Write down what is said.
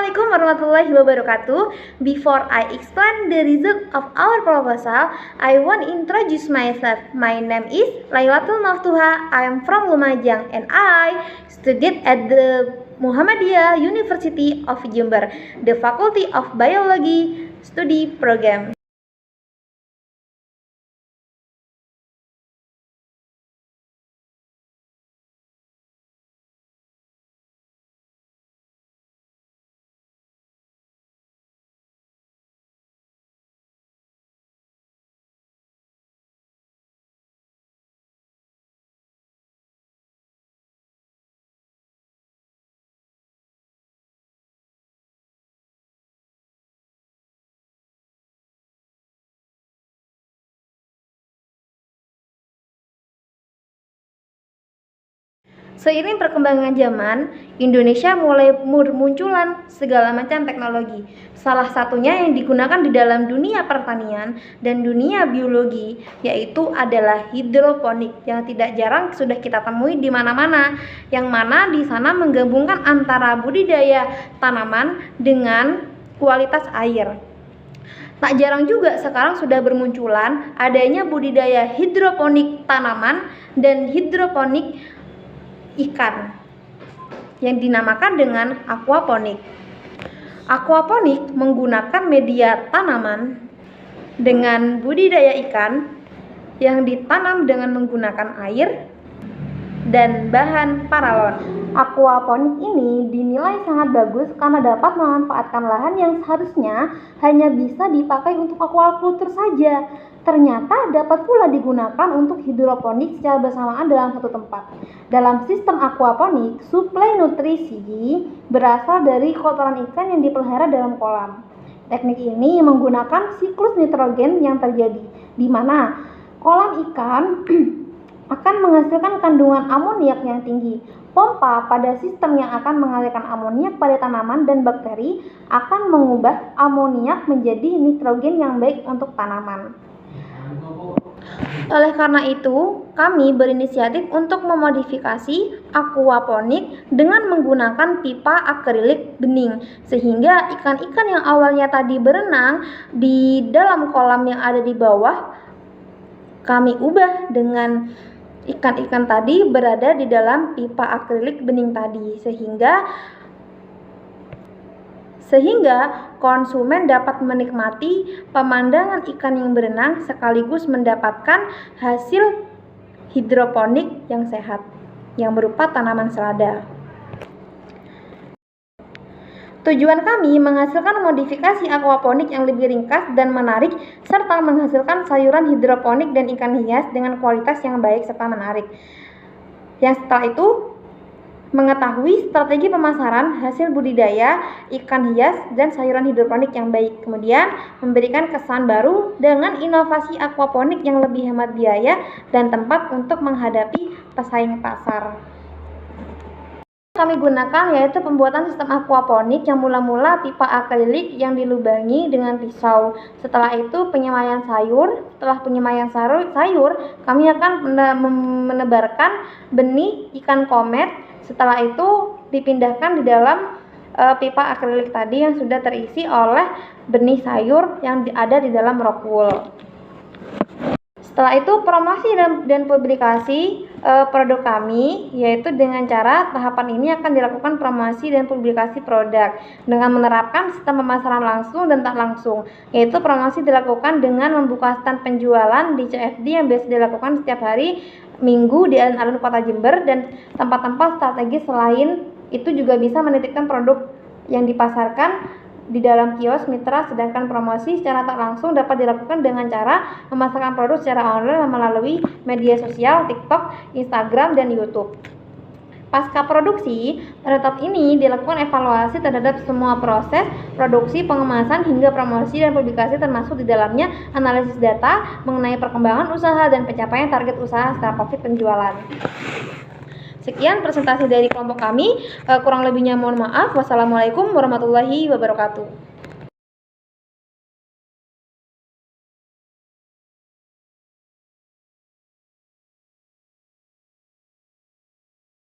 Assalamualaikum warahmatullahi wabarakatuh. Before I explain the result of our proposal, I want to introduce myself. My name is Lailatul Maftuha. I am from Lumajang and I studied at the Muhammadiyah University of Jember, the Faculty of Biology Study Program. Seiring perkembangan zaman, Indonesia mulai bermunculan segala macam teknologi. Salah satunya yang digunakan di dalam dunia pertanian dan dunia biologi, yaitu adalah hidroponik yang tidak jarang sudah kita temui di mana-mana. Yang mana di sana menggabungkan antara budidaya tanaman dengan kualitas air. Tak jarang juga sekarang sudah bermunculan adanya budidaya hidroponik tanaman dan hidroponik ikan yang dinamakan dengan aquaponik. Aquaponik menggunakan media tanaman dengan budidaya ikan yang ditanam dengan menggunakan air dan bahan paralon. Aquaponik ini dinilai sangat bagus karena dapat memanfaatkan lahan yang seharusnya hanya bisa dipakai untuk aquaculture saja. Ternyata dapat pula digunakan untuk hidroponik secara bersamaan dalam satu tempat. Dalam sistem aquaponik, suplai nutrisi berasal dari kotoran ikan yang dipelihara dalam kolam. Teknik ini menggunakan siklus nitrogen yang terjadi, di mana kolam ikan akan menghasilkan kandungan amoniak yang tinggi. Pompa pada sistem yang akan mengalirkan amoniak pada tanaman dan bakteri akan mengubah amoniak menjadi nitrogen yang baik untuk tanaman. Oleh karena itu, kami berinisiatif untuk memodifikasi aquaponik dengan menggunakan pipa akrilik bening, sehingga ikan-ikan yang awalnya tadi berenang di dalam kolam yang ada di bawah, kami ubah dengan ikan-ikan tadi berada di dalam pipa akrilik bening tadi, sehingga konsumen dapat menikmati pemandangan ikan yang berenang sekaligus mendapatkan hasil hidroponik yang sehat yang berupa tanaman selada. Tujuan kami menghasilkan modifikasi aquaponik yang lebih ringkas dan menarik serta menghasilkan sayuran hidroponik dan ikan hias dengan kualitas yang baik serta menarik. Yang setelah itu mengetahui strategi pemasaran hasil budidaya ikan hias dan sayuran hidroponik yang baik, kemudian memberikan kesan baru dengan inovasi aquaponik yang lebih hemat biaya dan tempat untuk menghadapi pesaing pasar. Kami gunakan yaitu pembuatan sistem aquaponik yang mula-mula pipa akrilik yang dilubangi dengan pisau. Setelah itu penyemaian sayur. Setelah penyemaian sayur, kami akan menebarkan benih ikan komet. Setelah itu dipindahkan di dalam pipa akrilik tadi yang sudah terisi oleh benih sayur yang ada di dalam rock wool. Setelah itu promosi dan publikasi produk kami, yaitu dengan cara tahapan ini akan dilakukan promosi dan publikasi produk dengan menerapkan sistem pemasaran langsung dan tak langsung, yaitu promosi dilakukan dengan membuka stand penjualan di CFD yang biasa dilakukan setiap hari Minggu di alun-alun kota Jember, dan tempat-tempat strategis selain itu juga bisa menitipkan produk yang dipasarkan di dalam kios mitra, sedangkan promosi secara tak langsung dapat dilakukan dengan cara memasarkan produk secara online melalui media sosial, TikTok, Instagram, dan YouTube. Pasca produksi, pada tahap ini dilakukan evaluasi terhadap semua proses produksi, pengemasan, hingga promosi dan publikasi, termasuk di dalamnya analisis data mengenai perkembangan usaha dan pencapaian target usaha setelah COVID penjualan. Sekian presentasi dari kelompok kami, kurang lebihnya mohon maaf. Wassalamualaikum warahmatullahi wabarakatuh.